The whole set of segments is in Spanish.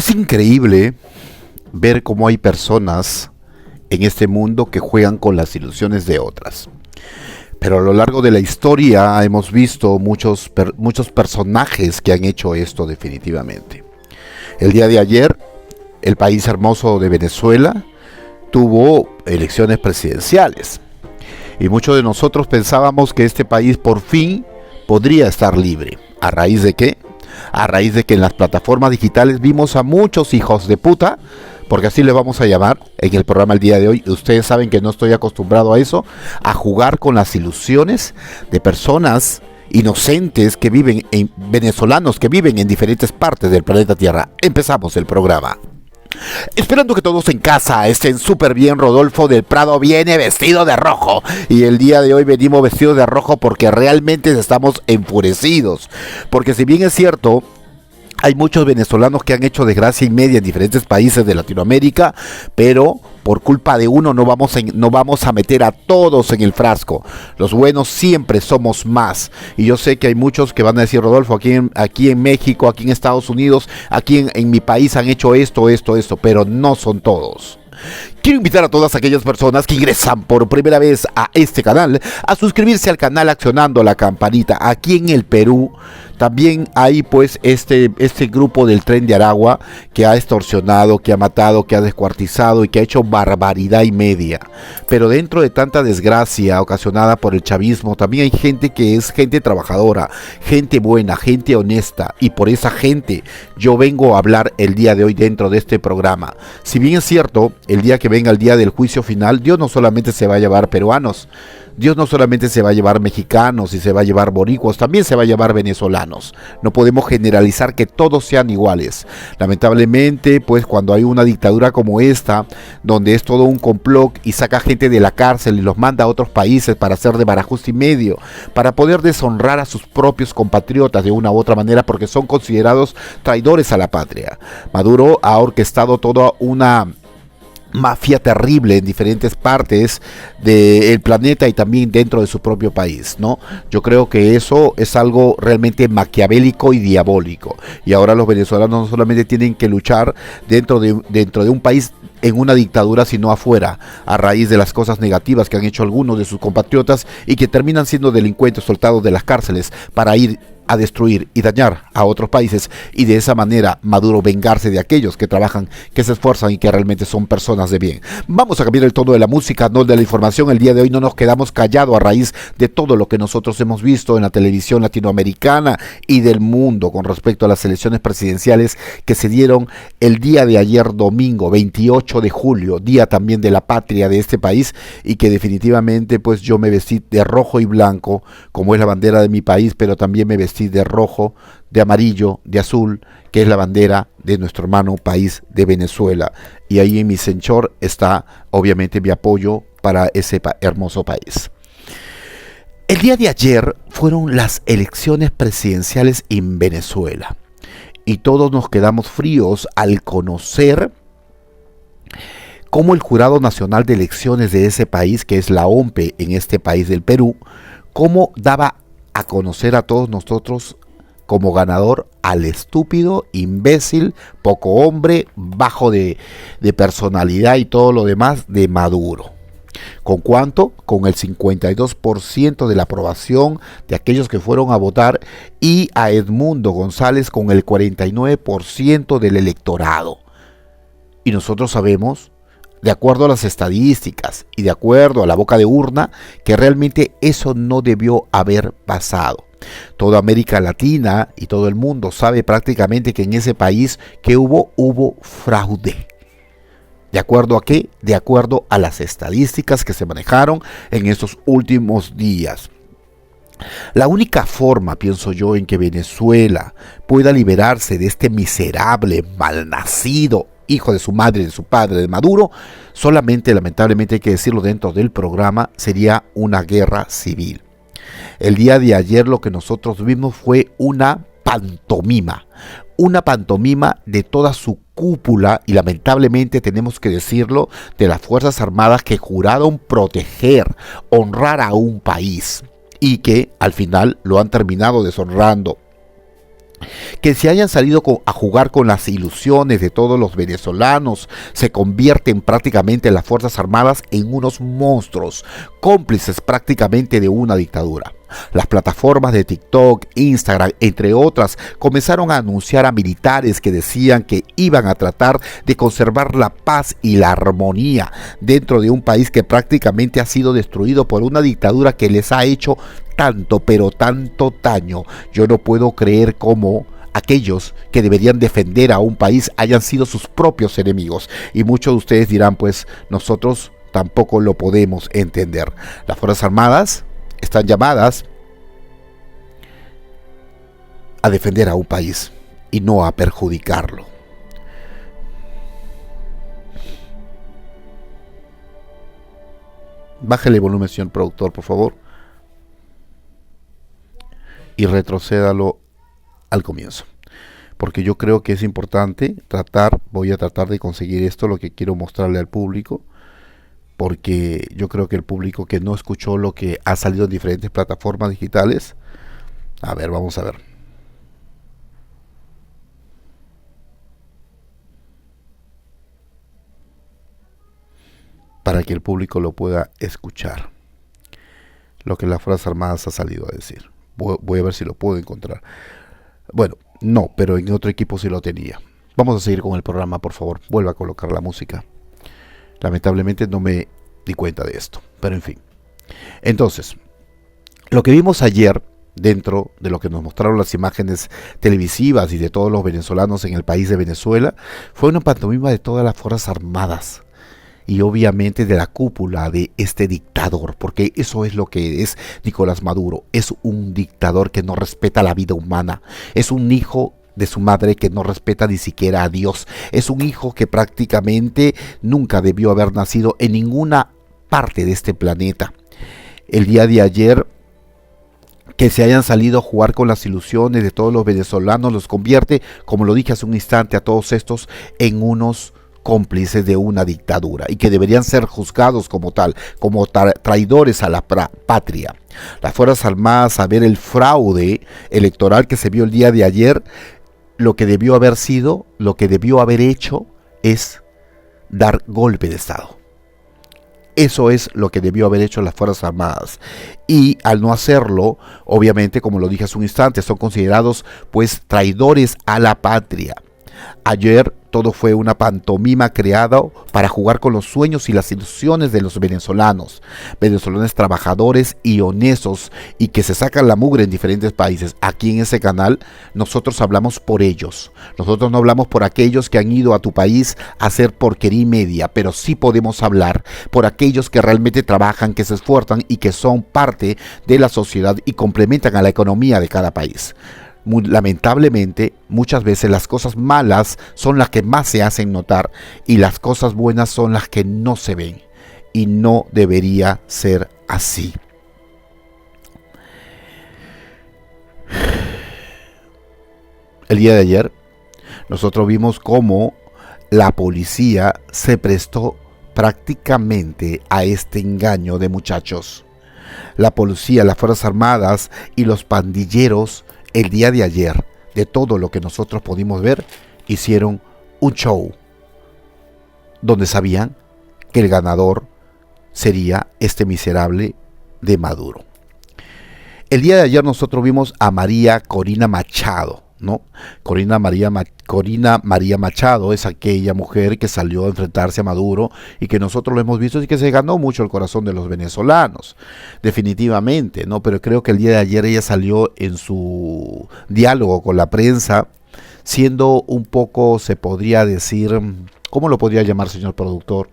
Es increíble ver cómo hay personas en este mundo que juegan con las ilusiones de otras. Pero a lo largo de la historia hemos visto muchos personajes que han hecho esto definitivamente. El día de ayer, el país hermoso de Venezuela tuvo elecciones presidenciales. Y muchos de nosotros pensábamos que este país por fin podría estar libre. ¿A raíz de qué? A raíz de que en las plataformas digitales vimos a muchos hijos de puta, porque así les vamos a llamar en el programa el día de hoy. Ustedes saben que no estoy acostumbrado a eso, a jugar con las ilusiones de personas inocentes que viven venezolanos que viven en diferentes partes del planeta Tierra. Empezamos el programa. Esperando que todos en casa estén súper bien. Rodolfo del Prado viene vestido de rojo. Y el día de hoy venimos vestidos de rojo porque realmente estamos enfurecidos. Porque si bien es cierto, hay muchos venezolanos que han hecho desgracia y media en diferentes países de Latinoamérica, pero por culpa de uno no vamos a meter a todos en el frasco. Los buenos siempre somos más. Y yo sé que hay muchos que van a decir, Rodolfo, aquí en México, aquí en Estados Unidos, aquí en mi país han hecho esto, pero no son todos. Quiero invitar a todas aquellas personas que ingresan por primera vez a este canal a suscribirse al canal accionando la campanita. Aquí en el Perú también hay pues este grupo del Tren de Aragua que ha extorsionado, que ha matado, que ha descuartizado y que ha hecho barbaridad y media. Pero dentro de tanta desgracia ocasionada por el chavismo, también hay gente que es gente trabajadora, gente buena, gente honesta, y por esa gente yo vengo a hablar el día de hoy dentro de este programa. Si bien es cierto, el día que venga el día del juicio final, Dios no solamente se va a llevar peruanos, Dios no solamente se va a llevar mexicanos y se va a llevar boricuas, también se va a llevar venezolanos. No podemos generalizar que todos sean iguales. Lamentablemente, pues cuando hay una dictadura como esta, donde es todo un complot y saca gente de la cárcel y los manda a otros países para hacer de barajuste y medio, para poder deshonrar a sus propios compatriotas de una u otra manera porque son considerados traidores a la patria. Maduro ha orquestado toda una mafia terrible en diferentes partes del planeta y también dentro de su propio país, ¿no? Yo creo que eso es algo realmente maquiavélico y diabólico. Y ahora los venezolanos no solamente tienen que luchar dentro de un país en una dictadura, sino afuera, a raíz de las cosas negativas que han hecho algunos de sus compatriotas y que terminan siendo delincuentes soltados de las cárceles para ir a destruir y dañar a otros países, y de esa manera Maduro vengarse de aquellos que trabajan, que se esfuerzan y que realmente son personas de bien. Vamos a cambiar el tono de la música, no de la información. El día de hoy no nos quedamos callados a raíz de todo lo que nosotros hemos visto en la televisión latinoamericana y del mundo con respecto a las elecciones presidenciales que se dieron el día de ayer, domingo 28 de julio, día también de la patria de este país, y que definitivamente pues yo me vestí de rojo y blanco como es la bandera de mi país, pero también me vestí de rojo, de amarillo, de azul, que es la bandera de nuestro hermano país de Venezuela. Y ahí en mi cenchor está obviamente mi apoyo para ese hermoso país. El día de ayer fueron las elecciones presidenciales en Venezuela y todos nos quedamos fríos al conocer cómo el Jurado Nacional de Elecciones de ese país, que es la OMPE en este país del Perú, cómo daba a conocer a todos nosotros como ganador al estúpido, imbécil, poco hombre, bajo de personalidad y todo lo demás de Maduro. ¿Con cuánto? Con el 52% de la aprobación de aquellos que fueron a votar, y a Edmundo González con el 49% del electorado. Y nosotros sabemos, de acuerdo a las estadísticas y de acuerdo a la boca de urna, que realmente eso no debió haber pasado. Toda América Latina y todo el mundo sabe prácticamente que en ese país que hubo fraude. ¿De acuerdo a qué? De acuerdo a las estadísticas que se manejaron en estos últimos días. La única forma, pienso yo, en que Venezuela pueda liberarse de este miserable, malnacido hijo de su madre, de su padre, de Maduro, solamente, lamentablemente hay que decirlo dentro del programa, sería una guerra civil. El día de ayer lo que nosotros vimos fue una pantomima de toda su cúpula, y lamentablemente tenemos que decirlo, de las Fuerzas Armadas que juraron proteger, honrar a un país y que al final lo han terminado deshonrando. Que se hayan salido a jugar con las ilusiones de todos los venezolanos, se convierten prácticamente las Fuerzas Armadas en unos monstruos, cómplices prácticamente de una dictadura. Las plataformas de TikTok, Instagram, entre otras, comenzaron a anunciar a militares que decían que iban a tratar de conservar la paz y la armonía dentro de un país que prácticamente ha sido destruido por una dictadura que les ha hecho tanto, pero tanto daño. Yo no puedo creer cómo aquellos que deberían defender a un país hayan sido sus propios enemigos. Y muchos de ustedes dirán, pues nosotros tampoco lo podemos entender. Las Fuerzas Armadas están llamadas a defender a un país y no a perjudicarlo. Bájale el volumen, señor productor, por favor, y retrocédalo al comienzo, porque yo creo que es importante voy a tratar de conseguir esto, lo que quiero mostrarle al público, porque yo creo que el público que no escuchó lo que ha salido en diferentes plataformas digitales, a ver, vamos a ver. Para que el público lo pueda escuchar, lo que las Fuerzas Armadas ha salido a decir. Voy a ver si lo puedo encontrar. Bueno, no, pero en otro equipo sí lo tenía. Vamos a seguir con el programa, por favor. Vuelva a colocar la música. Lamentablemente no me di cuenta de esto, pero en fin. Entonces, lo que vimos ayer, dentro de lo que nos mostraron las imágenes televisivas y de todos los venezolanos en el país de Venezuela, fue una pantomima de todas las Fuerzas Armadas y obviamente de la cúpula de este dictador, porque eso es lo que es Nicolás Maduro. Es un dictador que no respeta la vida humana, es un hijo de su madre que no respeta ni siquiera a Dios, es un hijo que prácticamente nunca debió haber nacido en ninguna parte de este planeta. El día de ayer, que se hayan salido a jugar con las ilusiones de todos los venezolanos, los convierte, como lo dije hace un instante, a todos estos en unos cómplices de una dictadura y que deberían ser juzgados como tal, como traidores a la patria. Las Fuerzas Armadas, a ver el fraude electoral que se vio el día de ayer, lo que debió haber sido, lo que debió haber hecho es dar golpe de Estado. Eso es lo que debió haber hecho las Fuerzas Armadas. Y al no hacerlo, obviamente, como lo dije hace un instante, son considerados pues traidores a la patria. Ayer todo fue una pantomima creada para jugar con los sueños y las ilusiones de los venezolanos trabajadores y honestos y que se sacan la mugre en diferentes países. Aquí en ese canal nosotros hablamos por ellos, nosotros no hablamos por aquellos que han ido a tu país a hacer porquería y media, pero sí podemos hablar por aquellos que realmente trabajan, que se esfuerzan y que son parte de la sociedad y complementan a la economía de cada país. Lamentablemente, muchas veces las cosas malas son las que más se hacen notar y las cosas buenas son las que no se ven. Y no debería ser así. El día de ayer, nosotros vimos cómo la policía se prestó prácticamente a este engaño de muchachos. La policía, las Fuerzas Armadas y los pandilleros, el día de ayer, de todo lo que nosotros pudimos ver, hicieron un show donde sabían que el ganador sería este miserable de Maduro. El día de ayer nosotros vimos a María Corina Machado, ¿no? Corina María Machado es aquella mujer que salió a enfrentarse a Maduro y que nosotros lo hemos visto y que se ganó mucho el corazón de los venezolanos, definitivamente, ¿no? Pero creo que el día de ayer ella salió en su diálogo con la prensa siendo un poco, se podría decir, ¿cómo lo podría llamar, señor productor?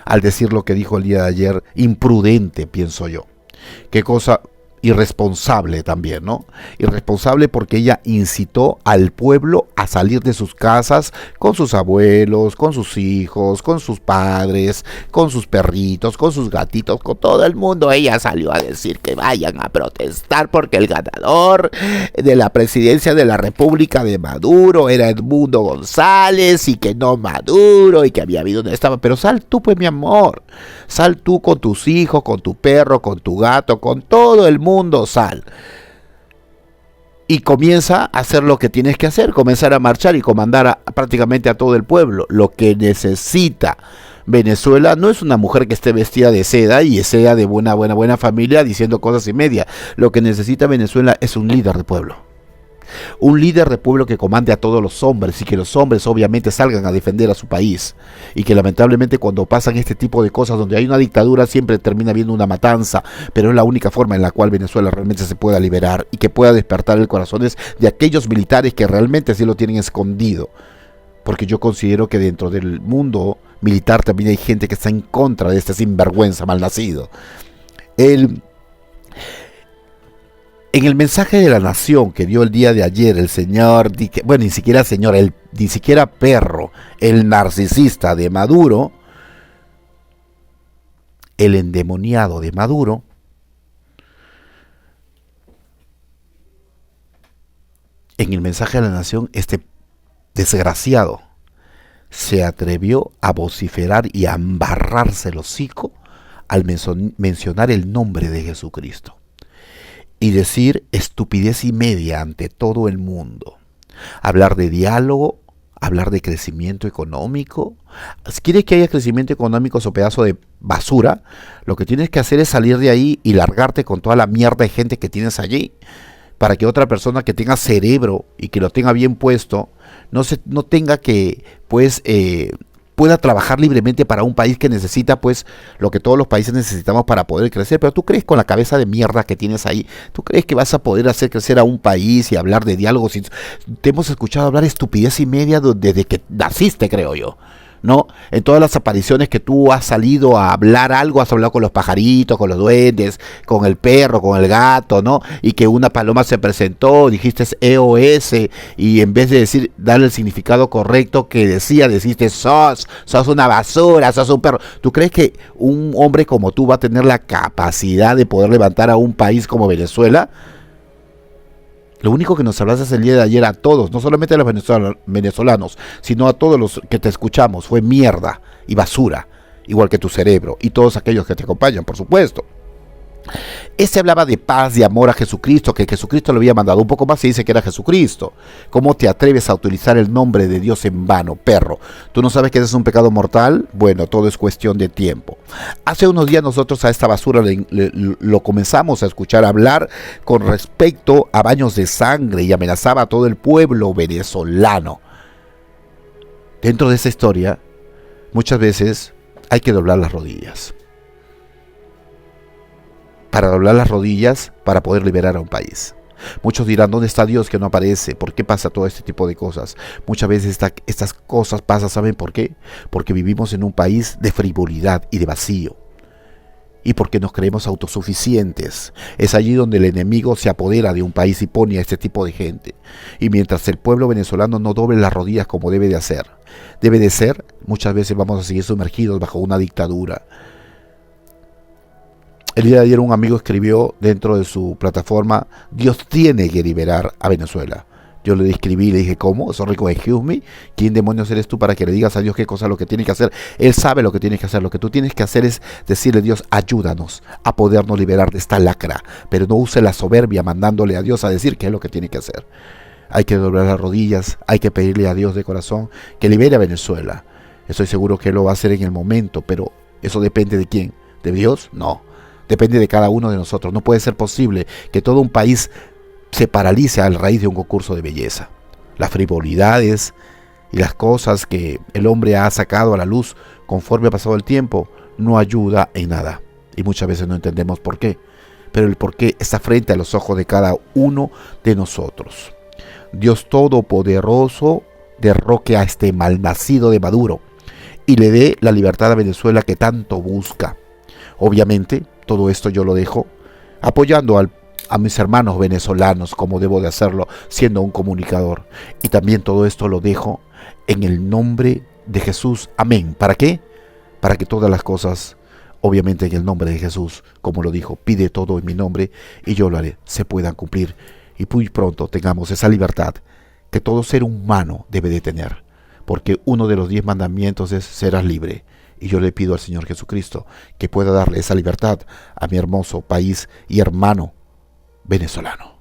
Al decir lo que dijo el día de ayer, imprudente, pienso yo. ¿Qué cosa? Irresponsable también, ¿no? Irresponsable porque ella incitó al pueblo a salir de sus casas con sus abuelos, con sus hijos, con sus padres, con sus perritos, con sus gatitos, con todo el mundo. Ella salió a decir que vayan a protestar porque el ganador de la presidencia de la República de Maduro era Edmundo González y que no Maduro y que había habido donde estaba. Pero sal tú, pues, mi amor. Sal tú con tus hijos, con tu perro, con tu gato, con todo el mundo, sal. y comienza a hacer lo que tienes que hacer, comenzar a marchar y comandar prácticamente a todo el pueblo. Lo que necesita Venezuela no es una mujer que esté vestida de seda y sea de buena familia diciendo cosas y media. Lo que necesita Venezuela es un líder de pueblo. Un líder de pueblo que comande a todos los hombres y que los hombres obviamente salgan a defender a su país. Y que lamentablemente cuando pasan este tipo de cosas donde hay una dictadura siempre termina habiendo una matanza, pero es la única forma en la cual Venezuela realmente se pueda liberar y que pueda despertar el corazón de aquellos militares que realmente sí lo tienen escondido. Porque yo considero que dentro del mundo militar también hay gente que está en contra de este sinvergüenza malnacido. En el mensaje de la nación que dio el día de ayer el señor, bueno, ni siquiera señor, ni siquiera perro, el narcisista de Maduro, el endemoniado de Maduro, en el mensaje de la nación, este desgraciado se atrevió a vociferar y a embarrarse el hocico al mencionar el nombre de Jesucristo y decir estupidez y media ante todo el mundo. Hablar de diálogo, hablar de crecimiento económico. Si quieres que haya crecimiento económico, o pedazo de basura, lo que tienes que hacer es salir de ahí y largarte con toda la mierda de gente que tienes allí, para que otra persona que tenga cerebro y que lo tenga bien puesto no tenga que pueda trabajar libremente para un país que necesita pues lo que todos los países necesitamos para poder crecer. Pero tú crees, con la cabeza de mierda que tienes ahí, tú crees que vas a poder hacer crecer a un país y hablar de diálogos. Te hemos escuchado hablar estupidez y media desde que naciste, creo yo, ¿no? En todas las apariciones que tú has salido a hablar algo, has hablado con los pajaritos, con los duendes, con el perro, con el gato, ¿no? Y que una paloma se presentó, dijiste EOS, y en vez de decir, darle el significado correcto que deciste sos una basura, sos un perro. ¿Tú crees que un hombre como tú va a tener la capacidad de poder levantar a un país como Venezuela? Lo único que nos hablaste el día de ayer a todos, no solamente a los venezolanos, sino a todos los que te escuchamos, fue mierda y basura, igual que tu cerebro y todos aquellos que te acompañan, por supuesto. Ese hablaba de paz y amor a Jesucristo, que Jesucristo le había mandado. Un poco más se dice que era Jesucristo. ¿Cómo te atreves a utilizar el nombre de Dios en vano, perro? ¿Tú no sabes que ese es un pecado mortal? Bueno, todo es cuestión de tiempo. Hace unos días nosotros a esta basura lo comenzamos a escuchar hablar con respecto a baños de sangre y amenazaba a todo el pueblo venezolano. Dentro de esa historia, muchas veces hay que doblar las rodillas. Para doblar las rodillas para poder liberar a un país. Muchos dirán, ¿dónde está Dios que no aparece? ¿Por qué pasa todo este tipo de cosas? Muchas veces estas cosas pasan, ¿saben por qué? Porque vivimos en un país de frivolidad y de vacío. Y porque nos creemos autosuficientes. Es allí donde el enemigo se apodera de un país y pone a este tipo de gente. Y mientras el pueblo venezolano no doble las rodillas como debe de ser, muchas veces vamos a seguir sumergidos bajo una dictadura. El día de ayer un amigo escribió dentro de su plataforma, Dios tiene que liberar a Venezuela. Yo le escribí y le dije, ¿cómo? Sorry, excuse me. ¿Quién demonios eres tú para que le digas a Dios qué cosa es lo que tiene que hacer? Él sabe lo que tiene que hacer. Lo que tú tienes que hacer es decirle, Dios, ayúdanos a podernos liberar de esta lacra. Pero no use la soberbia mandándole a Dios a decir qué es lo que tiene que hacer. Hay que doblar las rodillas, hay que pedirle a Dios de corazón que libere a Venezuela. Estoy seguro que Él lo va a hacer en el momento, pero ¿eso depende de quién? ¿De Dios? No. Depende de cada uno de nosotros. No puede ser posible que todo un país se paralice a raíz de un concurso de belleza. Las frivolidades y las cosas que el hombre ha sacado a la luz conforme ha pasado el tiempo no ayuda en nada. Y muchas veces no entendemos por qué. Pero el por qué está frente a los ojos de cada uno de nosotros. Dios Todopoderoso derroque a este malnacido de Maduro y le dé la libertad a Venezuela que tanto busca. Obviamente, todo esto yo lo dejo apoyando a mis hermanos venezolanos como debo de hacerlo siendo un comunicador. Y también todo esto lo dejo en el nombre de Jesús. Amén. ¿Para qué? Para que todas las cosas, obviamente en el nombre de Jesús, como lo dijo, pide todo en mi nombre y yo lo haré, se puedan cumplir. Y muy pronto tengamos esa libertad que todo ser humano debe de tener. Porque uno de los 10 mandamientos es serás libre. Y yo le pido al Señor Jesucristo que pueda darle esa libertad a mi hermoso país y hermano venezolano.